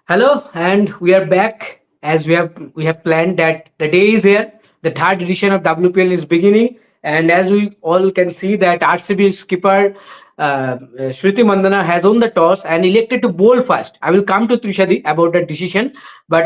Hello, and we are back as we have planned that the day is here. The third edition of WPL is beginning, and as we all can see that RCB skipper Shruti Mandana has won the toss and elected to bowl first. I will come to Trishadi about the decision, but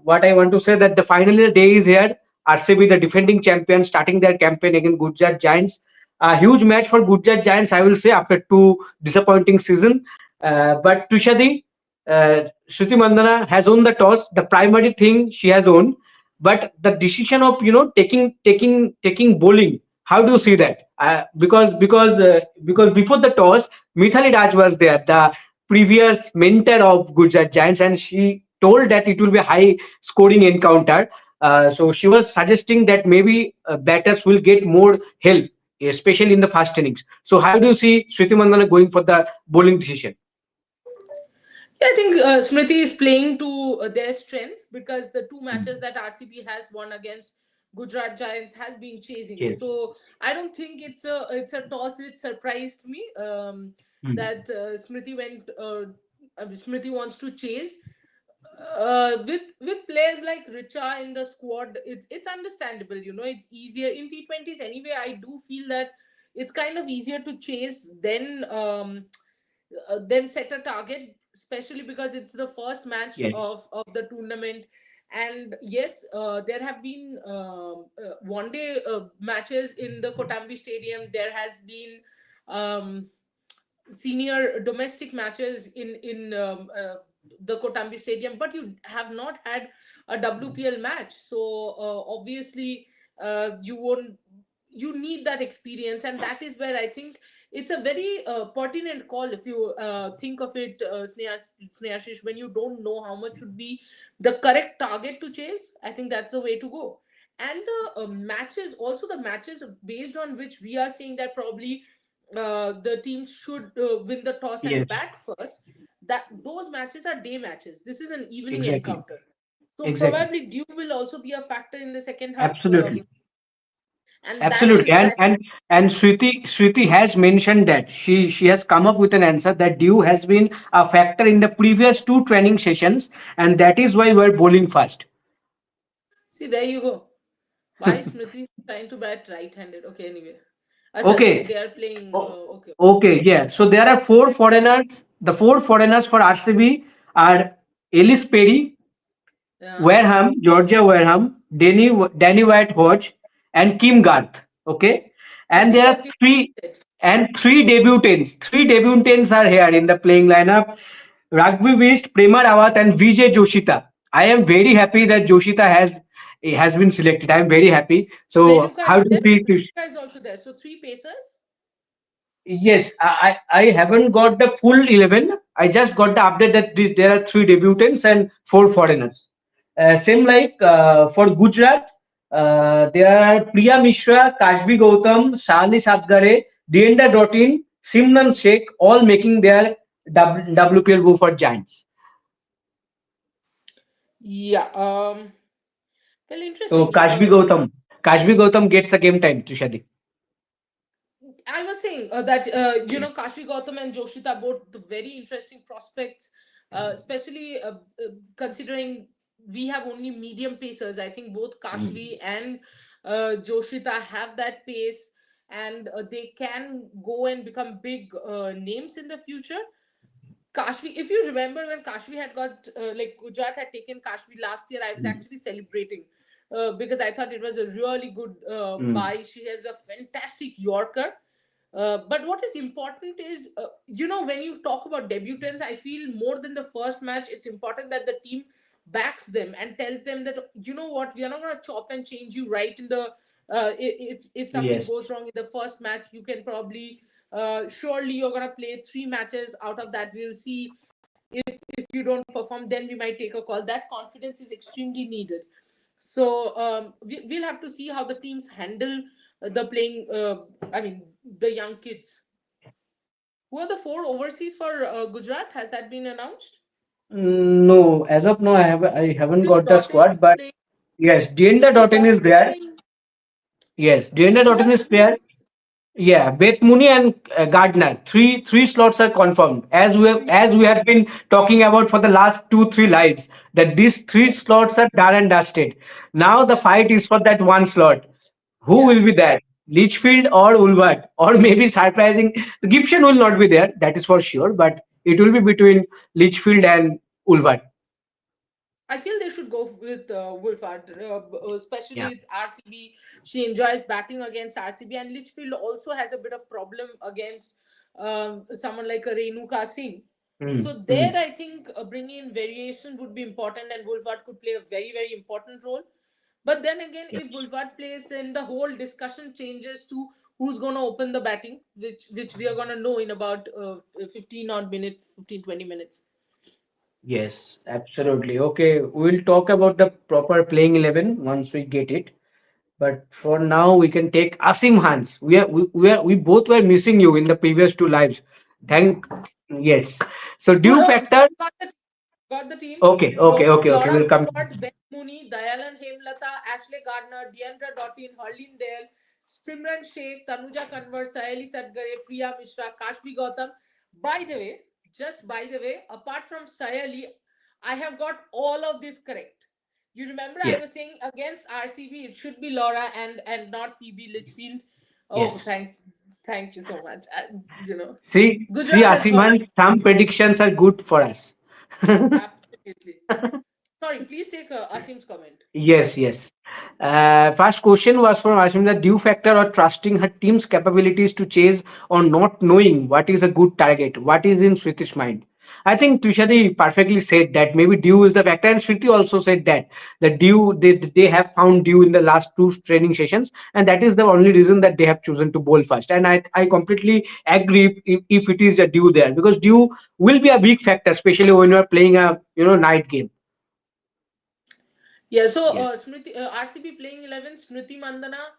what I want to say that the finally the day is here. RCB, the defending champion, starting their campaign against Gujarat Giants. A huge match for Gujarat Giants, I will say, after two disappointing season. But Trishadi, Shruti Mandana has won the toss, the primary thing she has won, but the decision of taking bowling. How do you see that? Because before the toss, Mithali Raj was there, the previous mentor of Gujarat Giants, and she told that it will be a high scoring encounter. So she was suggesting that maybe batters will get more help, especially in the first innings. So how do you see Shruti Mandana going for the bowling decision? Yeah, I think Smriti is playing to their strengths because the two matches that RCB has won against Gujarat Giants has been chasing. Yes. So I don't think it's a toss which surprised me that Smriti went. Smriti wants to chase with players like Richa in the squad. It's understandable. It's easier in T20s anyway. I do feel that it's kind of easier to chase than set a target, especially because it's the first match Yes. of the tournament. And yes, there have been one day matches in the Kotambi Stadium. There has been um, senior domestic matches in the Kotambi Stadium, but you have not had a WPL match. So obviously, you won't. You need that experience, and that is where I think it's a very pertinent call if you think of it, Snehashish, when you don't know how much should be the correct target to chase. I think that's the way to go. And the matches, also the matches based on which we are saying that probably the teams should win the toss and Yes. bat first. That those matches are day matches. This is an evening Exactly. encounter. So Exactly. probably dew will also be a factor in the second half, Absolutely. and that Absolutely. is that's And Shruti has mentioned that she has come up with an answer that dew has been a factor in the previous two training sessions, and that is why we're bowling first. see, there you go. Why is Smriti trying to bat right-handed? Okay, anyway. Acha, they Okay. are playing. O- Okay. Okay, yeah. So there are four foreigners. The four foreigners for RCB are Ellis Perry, Yeah. Wareham, Georgia Wareham, Danny White Hodge, and Kim Garth. Okay, I and think there are that we three it. and three debutants. Three debutants are here in the playing lineup. Rugby West, Prema Rawat, and Vijay Joshita. I am very happy that Joshita has been selected. I am very happy. So Renuka how is do you there. see this? Renuka is also there. So three pacers. Yes, I haven't got the full 11. I just got the update that there are three debutants and four foreigners. Same like for Gujarat, there are Priya Mishra, Kashbi Gautam, Shali Sadgare, Dienda Dotin, Simran Sheikh, all making their WPL go for Giants. Yeah. Well, So interesting. Kashbi Gautam gets a game time, Tushadi. I was saying that Kashi Gautam and Joshita both the very interesting prospects, especially considering we have only medium pacers. I think both Kashvi and Joshita have that pace, and they can go and become big names in the future. Kashvi, if you remember when Kashvi had got like Gujarat had taken Kashvi last year, I was actually celebrating because I thought it was a really good Mm. buy. She has a fantastic Yorker. But what is important is, when you talk about debutants, I feel more than the first match, it's important that the team backs them and tells them that, you know what, we are not going to chop and change you right in the. If something Yes. goes wrong in the first match, you can probably surely you're going to play three matches out of that. We'll see if you don't perform, then we might take a call. That confidence is extremely needed. So we'll have to see how the teams handle the playing. I mean, the young kids. Who are the four overseas for Gujarat? Has that been announced? No, as of now, I haven't This got the Dottin squad, but playing. yes, I think Dienda this Dotin is Dottin is there. playing. Yes, See Dienda who Dotin are is these? there. Yeah, Beth Mooney and Gardner. Three slots are confirmed. As we have been talking about for the last 2 3 lives, that these three Yeah, slots are done and dusted. Now the yeah, fight is for that one slot. Who yeah. will be there? Litchfield or Ulvert? Or maybe surprising Gibson will not be there, that is for sure, but it will be between Litchfield and Ulvert. I feel they should go with Wolfhard, Yeah. especially it's RCB. She enjoys batting against RCB, and Litchfield also has a bit of problem against someone like a Renuka Singh. Mm, So there, mm. I think bringing in variation would be important, and Wolfhard could play a very, very important role. But then again, Yes. if Wolfhard plays, then the whole discussion changes to who's going to open the batting, which we are going to know in about 15 odd minutes, 15 20 minutes. Yes, absolutely. Okay, we'll talk about the proper playing 11 once we get it. But for now, we can take Asim Hans. We both were missing you in the previous two lives. Thank yes. So Good, due factor. got the team. Okay, okay, okay, okay. Laura We'll come. Woodward, Beth Mooney, Dayalan Hemlata, Ashley Gardner, Deandra Dottin, Harleen Dale, Simran Sheikh, Tanuja Kanwar, Sayali Sadgare, Priya Mishra, Kashvi Gautam. By the way, just by the way, apart from Sayali, I have got all of this correct. You remember I Yes, was saying against RCB it should be Laura and not Phoebe Litchfield. yes. Oh, thank you so much. See, Gujarat has Asim hurt Hans, me. some predictions are good for us. Absolutely. Sorry, please take Asim's comment. Yes, yes. First question was from Ashim, the due factor or trusting her team's capabilities to chase or not knowing what is a good target, what is in Shriti's mind. I think Trishadi perfectly said that maybe due is the factor, and Shriti also said that the due they have found due in the last two training sessions, and that is the only reason that they have chosen to bowl first. And I completely agree if it is a due there, because due will be a big factor, especially when you are playing a night game. Yeah, so Yes. RCB playing 11, Smriti Mandana,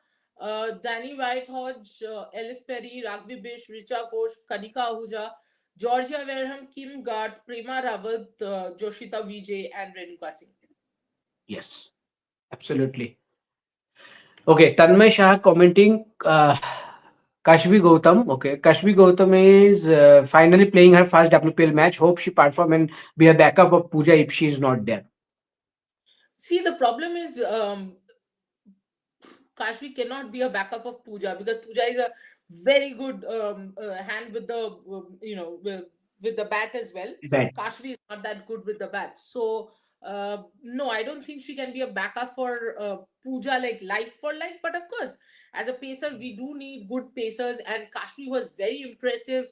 Danny Whitehodge, Ellis Perry, Ragvi Bish, Richa Ghosh, Kanika Ahuja, Georgia Wareham, Kim Garth, Prema Rawat, Joshita Vijay, and Renuka Singh. Yes, absolutely. Okay, Tanmay Shah commenting Kashvi Gautam. Okay, Kashvi Gautam is finally playing her first WPL match. Hope she perform and be a backup of Pooja if she is not there. See, the problem is Kashvi cannot be a backup of Pooja because Pooja is a very good hand with the with the bat as well. Bad. Kashvi is not that good with the bat, so no, I don't think she can be a backup for Pooja like for like. But of course, as a pacer, we do need good pacers, and Kashvi was very impressive.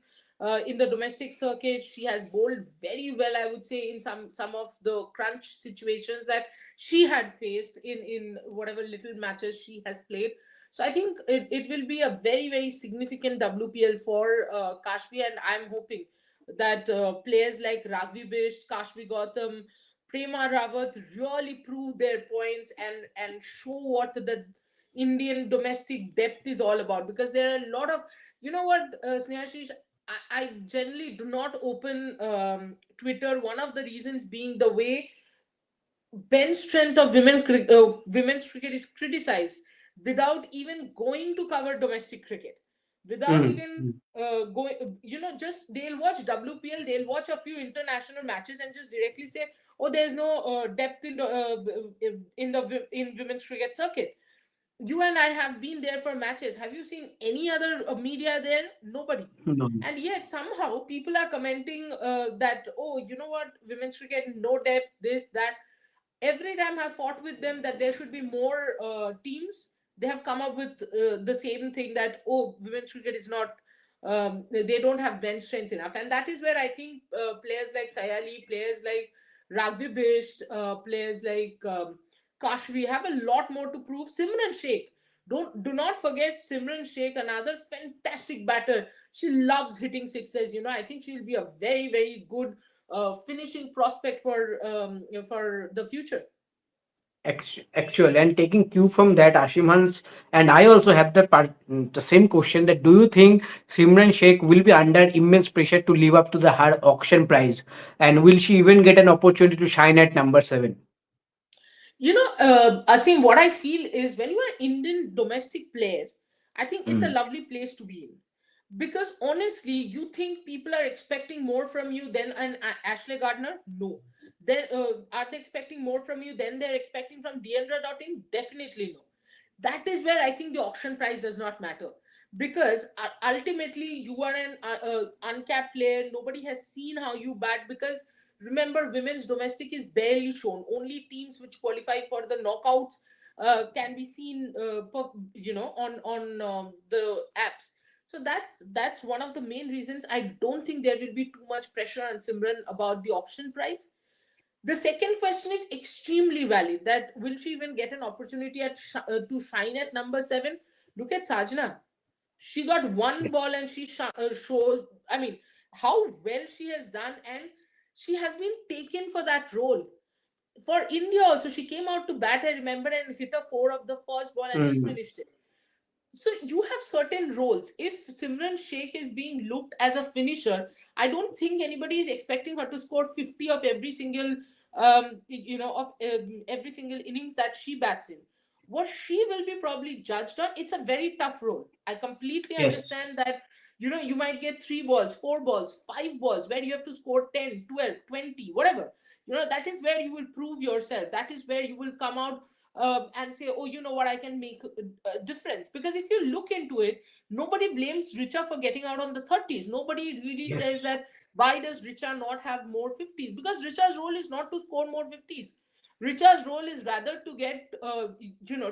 In the domestic circuit, she has bowled very well. I would say in some of the crunch situations that she had faced in whatever little matches she has played. So I think it will be a very very significant WPL for Kashvi, and I'm hoping that players like Ragvi Bisht, Kashvi Gautam, Prema Rawat really prove their points and show what the Indian domestic depth is all about, because there are a lot of Snehashish, I generally do not open Twitter. One of the reasons being the way bench strength of women's cricket is criticized without even going to cover domestic cricket, without Mm, even mm, going, just they'll watch WPL, they'll watch a few international matches and just directly say, oh, there's no depth in women's cricket circuit. You and I have been there for matches. Have you seen any other media there? Nobody. no. And yet somehow people are commenting that, oh, you know what, women's cricket no depth, this that. Every time I've fought with them that there should be more teams, they have come up with the same thing that, oh, women's cricket is not, they don't have bench strength enough. And that is where I think players like Sayali, players like Ragvi Bisht, players like Kashvi have a lot more to prove. Simran Sheikh, do not forget Simran Sheikh, another fantastic batter. She loves hitting sixes. I think she'll be a very very good finishing prospect for the future. Actual and taking cue from that, Ashim Hans, and I also have the same question, that do you think Simran Sheikh will be under immense pressure to live up to the her auction price, and will she even get an opportunity to shine at number 7? Asim, what I feel is when you are an Indian domestic player, I think it's a Mm. lovely place to be in. Because honestly, you think people are expecting more from you than an Ashley Gardner? No. Then are they expecting more from you than they're expecting from Deandra Dottin? Definitely no. That is where I think the auction price does not matter, because ultimately you are an uncapped player. Nobody has seen how you bat, because remember, women's domestic is barely shown. Only teams which qualify for the knockouts can be seen, on the apps. So that's one of the main reasons I don't think there will be too much pressure on Simran about the auction price. The second question is extremely valid, that will she even get an opportunity to shine at number 7? Look at Sajna. She got one ball and she showed, I mean, how well she has done, and she has been taken for that role. For India also, she came out to bat, I remember, and hit a 4 of the first ball and just Mm. finished it. So you have certain roles. If Simran Sheikh is being looked as a finisher, I don't think anybody is expecting her to score 50 of every single every single innings that she bats in. What she will be probably judged on, it's a very tough role. I completely Yes. understand that you might get 3 balls, 4 balls, 5 balls where you have to score 10, 12, 20, whatever. That is where you will prove yourself. That is where you will come out and say, oh, you know what, I can make a difference. Because if you look into it, nobody blames Richa for getting out on the 30s. Nobody really Yes. says that why does Richa not have more 50s, because Richa's role is not to score more 50s. Richa's role is rather to get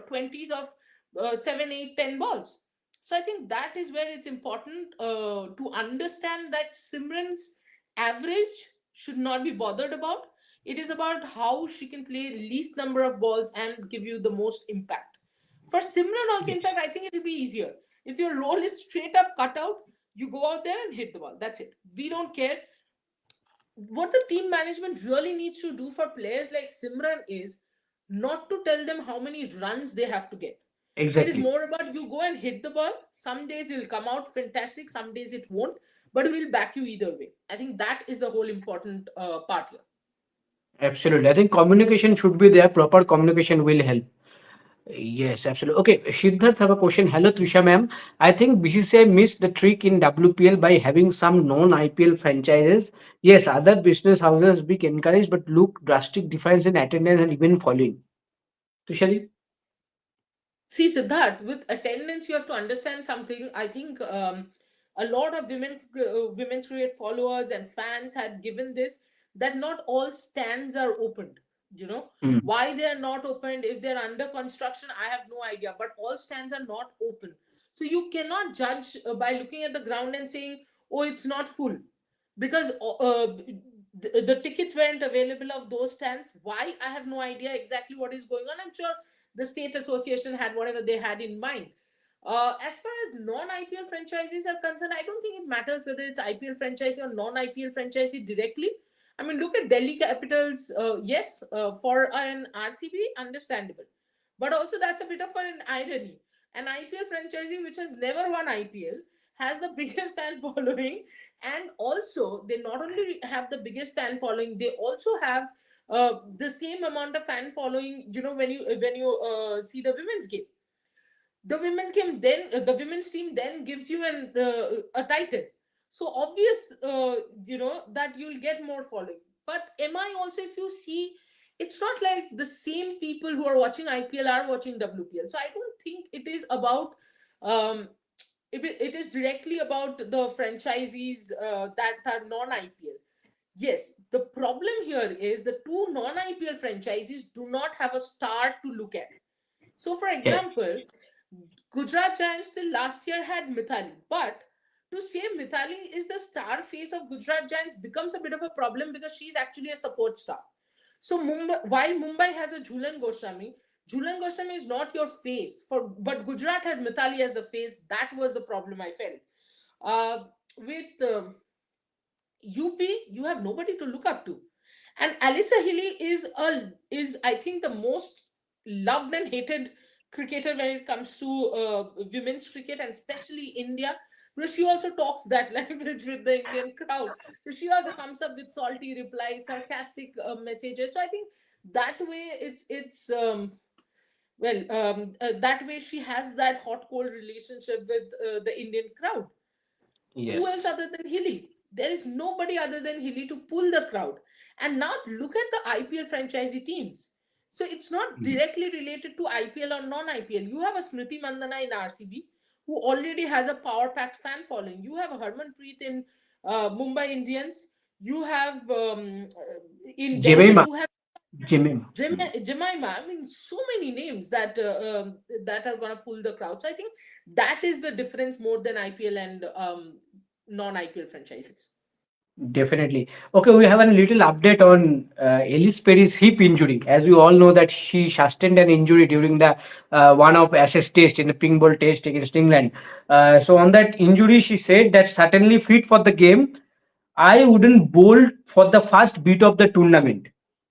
20s of 7, 8, 10 balls. So I think that is where it's important to understand that Simran's average should not be bothered about. It is about how she can play least number of balls and give you the most impact. For Simran also, Yes. in fact, I think it will be easier. If your role is straight up cut out, you go out there and hit the ball. That's it. We don't care. What the team management really needs to do for players like Simran is not to tell them how many runs they have to get. It is Exactly. more about you go and hit the ball. Some days it'll come out fantastic, some days it won't, but we'll back you either way. I think that is the whole important part here. Absolutely. I think communication should be there. Proper communication will help. Yes, absolutely. Okay, Siddharth have a question. Hello, Trisha ma'am. I think BCCI missed the trick in WPL by having some non-IPL franchises. Yes, other business houses be encouraged, but look drastic difference in attendance and even following. Tushari? See, Siddharth, with attendance, you have to understand something. I think a lot of women's cricket followers and fans had given this, that not all stands are opened. You know Mm. why they are not opened? If they're under construction, I have no idea. But all stands are not open, so you cannot judge by looking at the ground and saying, "Oh, it's not full," because the tickets weren't available of those stands. Why? I have no idea exactly what is going on. I'm sure the state association had whatever they had in mind. As far as non-IPL franchises are concerned, I don't think it matters whether it's IPL franchisee or non-IPL franchisee directly. I mean, look at Delhi Capitals. Yes, for an RCB, understandable, but also that's a bit of an irony. An IPL franchisee which has never won IPL has the biggest fan following, and also they not only have the biggest fan following, they also have the same amount of fan following. When you see the women's game, the women's team then gives you a title. So obvious, that you'll get more following. But MI also, if you see, it's not like the same people who are watching IPL are watching WPL. So I don't think it is about um, it is directly about the franchisees that are non-IPL. Yes, the problem here is the two non-IPL franchises do not have a star to look at. So, for Yes. example, Gujarat Giants till last year had Mithali, but to say Mithali is the star face of Gujarat Giants becomes a bit of a problem, because she's actually a support star. So while Mumbai has a Jhulan Goswami is not your face. But Gujarat had Mithali as the face. That was the problem I felt. With UP, you have nobody to look up to, and Alyssa Healy is I think the most loved and hated cricketer when it comes to women's cricket, and especially India, because she also talks that language with the Indian crowd. So she also comes up with salty replies, sarcastic messages. So I think that way it's Well, that way she has that hot cold relationship with the Indian crowd. Who else Yes. other than Hilly? There is nobody other than Hilly to pull the crowd. And now look at the IPL franchisee teams. So it's not Mm. directly related to IPL or non IPL. You have a Smriti Mandana in RCB who already has a power packed fan following. You have a Harmanpreet in Mumbai Indians. You have in Delhi, Jemima. you have Jemima. Mm. Jemima. I mean, so many names that are gonna pull the crowd. So I think that is the difference more than IPL and non-IPL franchises. Definitely. Okay, we have a little update on Ellis Perry's hip injury. As we all know that she sustained an injury during the one of Ashes test in the pink ball test against England. So on that injury, she said that certainly fit for the game. I wouldn't bowl for the first bit of the tournament.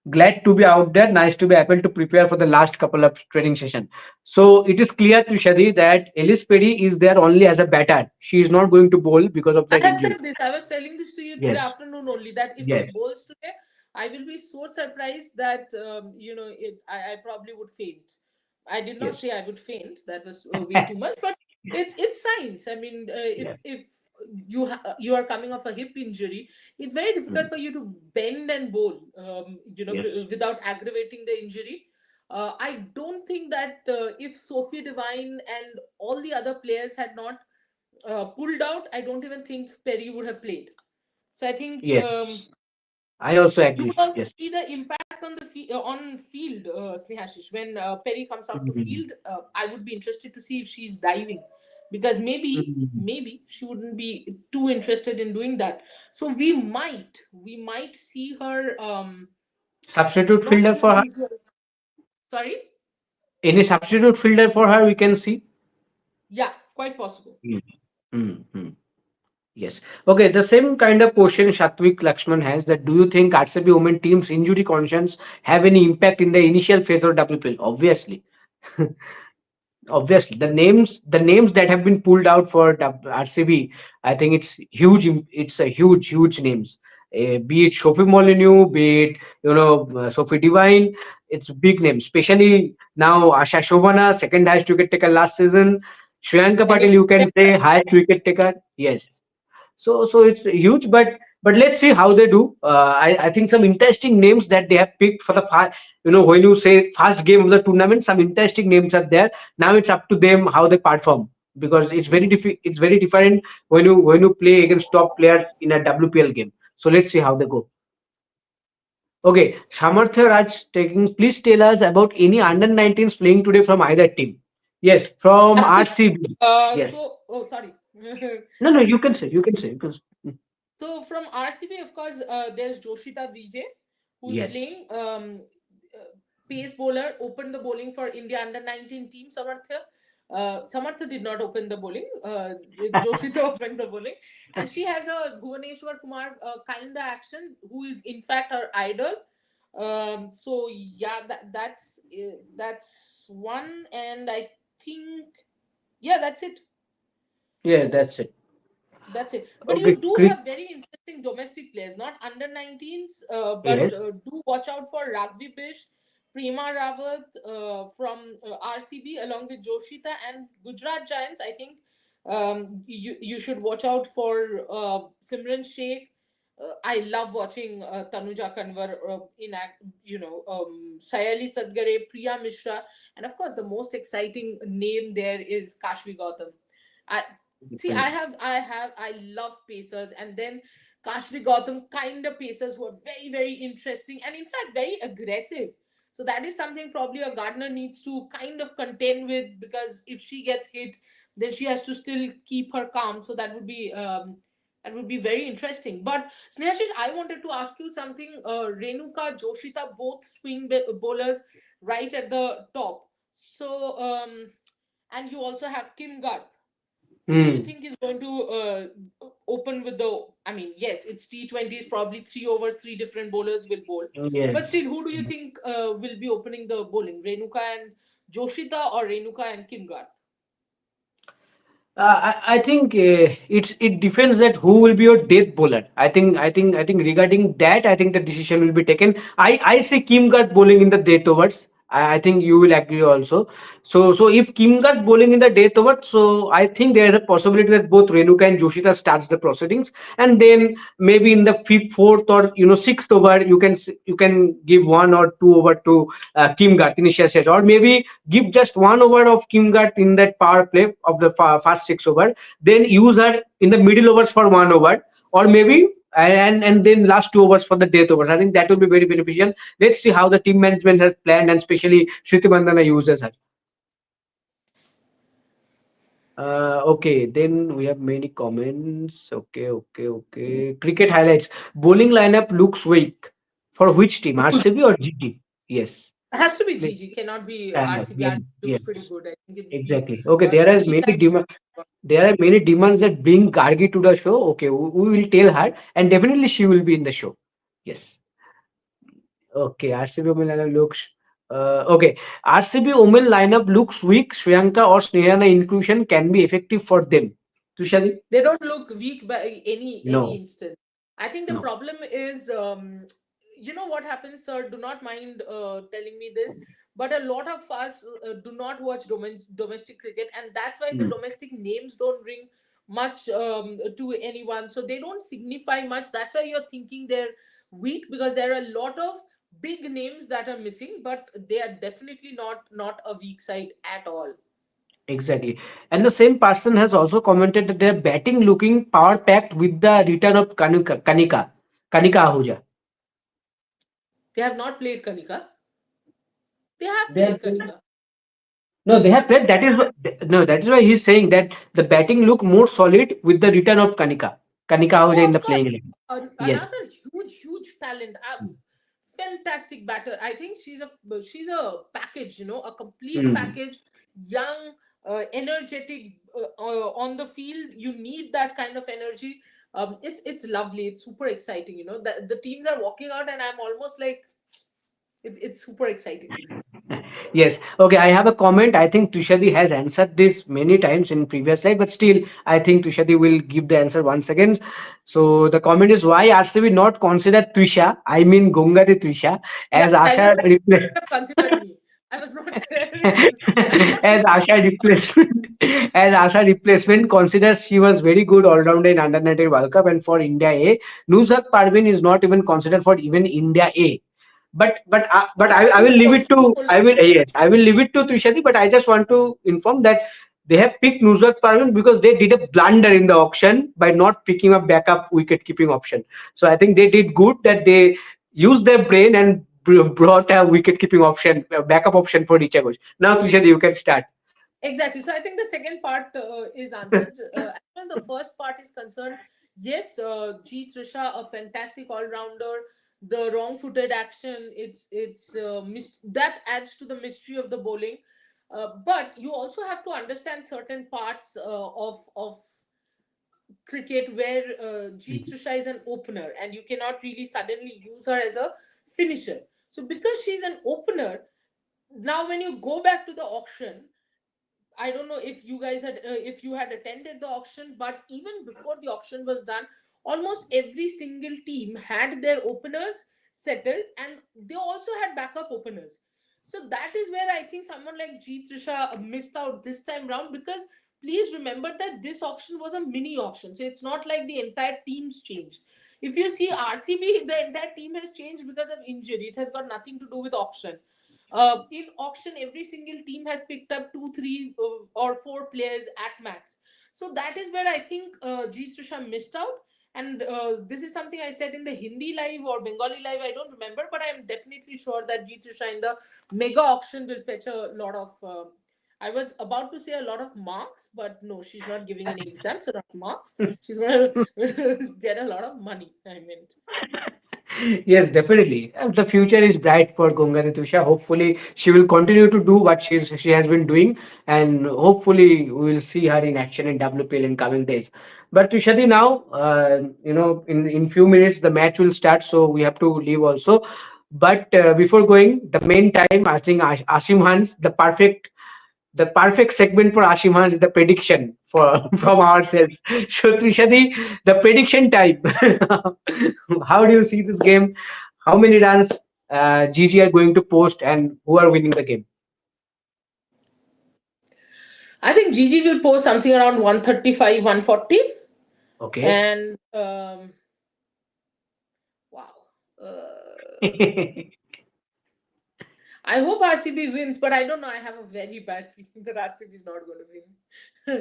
Glad to be out there. Nice to be able to prepare for the last couple of training session. So it is clear to Shadi that Ellis Perry is there only as a batter. She is not going to bowl because of I that had injury. said this. I was telling this to you today Yes. afternoon only that if she Yes. bowls today, I will be so surprised that I probably would faint. I did not Yes. say I would faint. That was way too much. But it's science. I mean, Yeah. if you are coming off a hip injury, it's very difficult Mm. for you to bend and bowl. Yes. Without aggravating the injury. I don't think that if Sophie Devine and all the other players had not pulled out, I don't even think Perry would have played. So I think Yes. I also you agree. would also Yes. see the impact on the on field, Snehashish. When Perry comes out to Mm. field, I would be interested to see if she's diving, because Mm. maybe she wouldn't be too interested in doing that. So we might see her Substitute not fielder in the for her. usual. Sorry, Any substitute fielder for her we can see. yeah, quite possible. Mm. Mm. Mm. Yes. Okay. The same kind of question Shatwik Lakshman has that do you think RCB women team's injury concerns have any impact in the initial phase of WPL? Obviously. Obviously the names that have been pulled out for RCB, I think it's huge. It's a huge names. Be it Sophie Molyneux, be it Sophie Divine, it's big names. Especially now Asha Shobana, second highest wicket taker last season. Shriyanka And Patil, you can say highest wicket taker. Yes, so it's huge, but let's see how they do. I think some interesting names that they have picked for the when you say first game of the tournament, some interesting names are there. Now it's up to them how they perform, because it's very different when you play against top players in a WPL game. So let's see how they go. Okay, Samarthya Raj taking. Please tell us about any under 19s playing today from either team. Yes, from absolutely. RCB. Yes. Oh, sorry. No, you can say. You can say. You can say. Mm. So from RCB, of course, there's Joshita Vijay, who's Yes. playing pace bowler, opened the bowling for India under 19 team. Samartha. Samartha did not open the bowling. Joshita opened the bowling, and she has a Bhuvaneshwar Kumar kind of action, who is in fact her idol. So yeah, that's one, and I think yeah, that's it. Yeah, that's it. That's it. But Okay, you do Crick. have very interesting domestic players, not under 19s, but Yes. do watch out for Ragbi Bish, Prema Rawat from RCB, along with Joshita and Gujarat Giants. I think you should watch out for Simran Sheikh. I love watching Tanuja Kanwar Sayali Sadgare, Priya Mishra, and of course the most exciting name there is Kashvi Gautam. I, See, Mm. I love pacers, and then Kashvi Gautam kind of pacers who are very, very interesting and in fact very aggressive. So that is something probably a Gardner needs to kind of contend with, because if she gets hit, then she has to still keep her calm. So that would be very interesting. But Snehashish, I wanted to ask you something. Renuka, Joshita, both bowlers right at the top. So and you also have Kim Garth. Who do you Mm. think is going to open with the? I mean, yes, it's T20s, probably 3 overs, three different bowlers will bowl. Yes. But still, who do you think will be opening the bowling? Renuka and Joshita, or Renuka and Kim Garth? I think it depends that who will be your death bowler. I think regarding that, I think the decision will be taken. I see Kim Garth bowling in the death overs. I think you will agree also. So if Kim got bowling in the death over, so I think there is a possibility that both Renuka and Joshita starts the proceedings, and then maybe in the fifth, fourth, or sixth over, you can give one or two over to Kim Gart initial stage, or maybe give just one over of Kim Gart in that power play of the first six over, then use her in the middle overs for one over, or maybe and then last two overs for the death overs. I think that will be very beneficial. Let's see how the team management has planned, and especially Shriti Bandana uses her. Okay, then we have many comments. Okay. Cricket highlights. Bowling lineup looks weak. For which team? RCB or GT? Yes. It has to be Please. GG, cannot be RCB. Yes, RCB looks yes, pretty good. I think it would be exactly. Okay, there are GG many like. demands. There are many demands that bring Gargi to the show. Okay, we will tell her, and definitely she will be in the show. Yes. Okay, RCB women lineup looks. Okay, RCB women lineup looks weak. Sriyanka or Snehana inclusion can be effective for them. Tushadi? They don't look weak by any No, instance. I think the no. problem is, you know what happens, sir. Do not mind telling me this, but a lot of us do not watch domestic cricket, and that's why the Mm. domestic names don't ring much to anyone. So they don't signify much. That's why you're thinking they're weak, because there are a lot of big names that are missing, but they are definitely not a weak side at all. Exactly. And the same person has also commented that their batting looking power packed with the return of Kanika Ahuja. They have not played Kanika. They have They have played Kanika. no, Of they have course, played. there's That is no, that is why he's saying that the batting look more solid with the return of Kanika Ahuja oh, in the of course, playing 11. Yes. another huge talent, fantastic batter. I think she's a package, a complete Mm. package. Young, energetic, on the field. You need that kind of energy. It's lovely. It's super exciting. The teams are walking out, and I'm almost like it's super exciting. Yes. Okay. I have a comment. I think Tushadi has answered this many times in previous slide, but still, I think Tushadi will give the answer once again. So the comment is why RCB not consider Trisha? I mean Gongari Trisha Yeah, as I Asha will say replacement. have considered me. I was not there. I'm not As Trisha. Asha replacement, as Asha replacement considers she was very good all rounder in under 19 World Cup and for India A. Nusrat Parvin is not even considered for even India A. But I will leave it to I will yes I will leave it to Trishadi. But I just want to inform that they have picked Nusrat Parvin because they did a blunder in the auction by not picking a backup wicket keeping option. So I think they did good that they used their brain and brought a wicket keeping option, a backup option for Richard. Now Trishadi, you can start. Exactly. So I think the second part is answered. As far as the first part is concerned, yes, G Trisha, a fantastic all rounder. The wrong footed action, that adds to the mystery of the bowling. But you also have to understand certain parts of cricket where G Trisha is an opener, and you cannot really suddenly use her as a finisher. So because she's an opener, now when you go back to the auction, I don't know if you guys if you had attended the auction, but even before the auction was done, almost every single team had their openers settled, and they also had backup openers. So that is where I think someone like G Trisha missed out this time round, because please remember that this auction was a mini auction, so it's not like the entire team's changed. If you see RCB, the entire team has changed because of injury. It has got nothing to do with auction. In auction, every single team has picked up two, three, or four players at max. So that is where I think Jeet Trisha missed out. And this is something I said in the Hindi live or Bengali live. I don't remember, but I am definitely sure that Jeet Trisha in the mega auction will fetch a lot of. I was about to say a lot of marks, but no, she's not giving any exams, so not marks. She's going to get a lot of money. I meant. Yes, definitely. The future is bright for Gongari Trisha. Hopefully, she will continue to do what she has been doing, and hopefully, we will see her in action in WPL in coming days. But Trishadi, now, in few minutes the match will start, so we have to leave also. But before going, the main time, I think Ashim Hans, the perfect segment for Ashim Hans is the prediction for from ourselves. So Trishadi, the prediction time. How do you see this game? How many runs? GG are going to post and who are winning the game? I think GG will post something around 135, 140. Okay. And wow. I hope RCB wins, but I don't know. I have a very bad feeling that RCB is not going to win.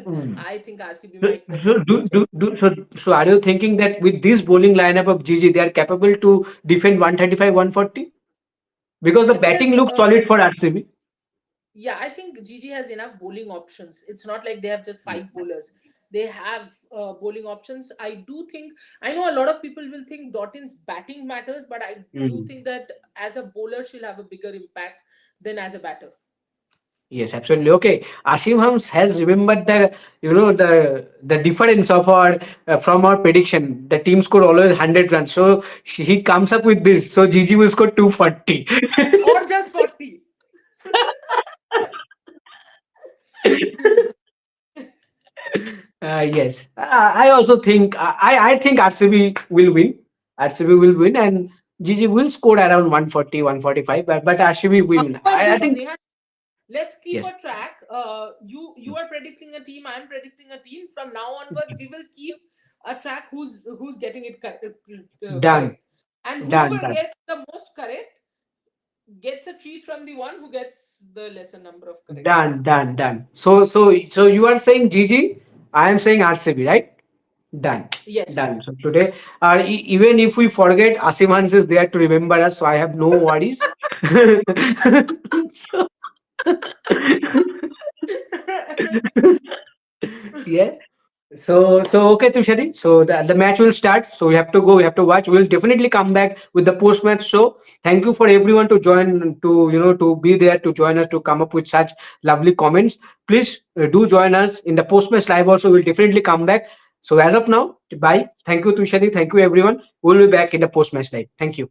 Hmm. I think RCB So, might mess up this time. so are you thinking that with this bowling lineup of GG, they are capable to defend 135, 140? Because the Yeah, because batting looks solid for RCB. yeah, I think GG has enough bowling options. It's not like they have just five bowlers. They have bowling options. I do think, I know a lot of people will think Dottin's batting matters, but I do Hmm. think that as a bowler, she'll have a bigger impact than as a batter. Yes, absolutely. Okay, Ashim Hams has remembered the the difference of our from our prediction. The team score always 100 runs, so he comes up with this. So GG will score 240. Or just 40. Yes, I also think I think RCB will win. RCB will win, and GG will score around 140, 145. But RCB will How win. about I this, think Neha? Let's keep yes. a track. You are predicting a team. I'm predicting a team. From now onwards, we will keep a track who's getting it Done, correct, and done, whoever done. gets the most correct gets a treat from the one who gets the lesser number of correct one. Done, done, done. So you are saying GG, I am saying RCB, right? Done, Yes. done. So today, even if we forget, Asim Hans is there to remember us, so I have no worries. So, yeah. So okay, Tushari. So the match will start. So we have to go. We have to watch. We'll definitely come back with the post match show. Thank you for everyone to join, to to be there, to join us, to come up with such lovely comments. Please do join us in the post match live. Also, we'll definitely come back. So as of now, bye. Thank you, Tushari. Thank you, everyone. We'll be back in the post match live. Thank you.